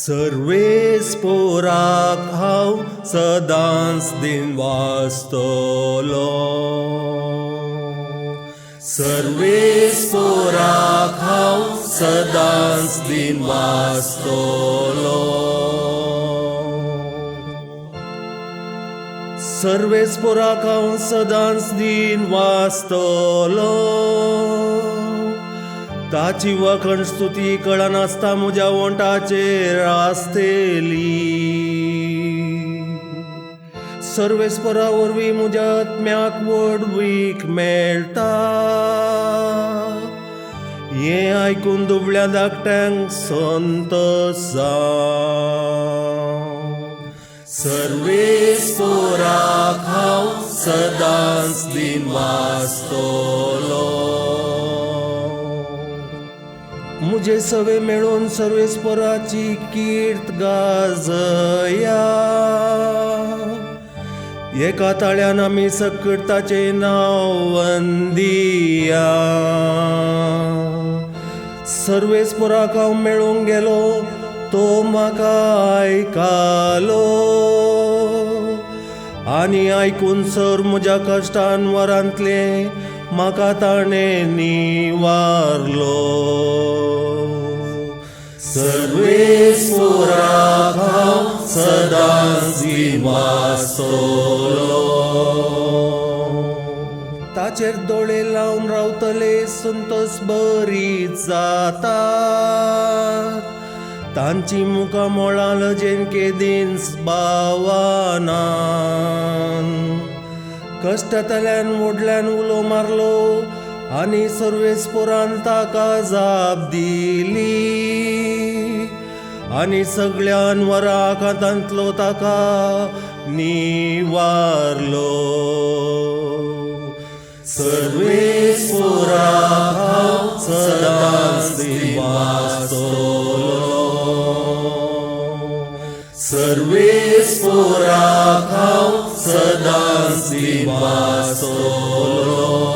सर्वेस पोराक हांव सदांच दिन वाचतलो. सर्वेस पोराक हांव सदांच दिन वाचतलो. सर्वेस पोराक हांव सदांच दिन वाचतलो. ताची वखण स्तुती कळनासता म्हज्या वोंटाचेर आसतली. सर्वेस्परा वरवीं म्हज्या आत्म्याक व्हड वीख मेळटा. हें आयकून दुबळ्या धाकट्यांक संतोश जावं. सर्वेस्पराक हांव सदांच दिन वाचतलो. मुझे सवे मेळून सर्वेस्पराची कीर्त गाजया. एका ताळ्यान आमी सकट ताचे नांव वंदिया. सर्वेस्पराक हांव मेळूंक गेलो, तो म्हाका आयकालो. आनी आयकून सर म्हज्या कश्टान वरांतले म्हाका ताणें निवारलो. सर्वेस्पराक हांव सदांच दिन वाचतलो. ताचेर दोळे लावन रावतले संतोश बरी जातात. तांची मुखां मोळां लजेन केदींच बावानान. कश्टांतल्यान व्हडल्यान उलो मारलो आनी सर्वेस्परान ताका जाप दिली. आनी सगळ्यान वरां आकांतांतलो ताका निवारलो. सर्वेस्पराक हांव सदांच दिन वाचतलो. सर्वेस्पराक हांव सदांच दिन वाचतलो.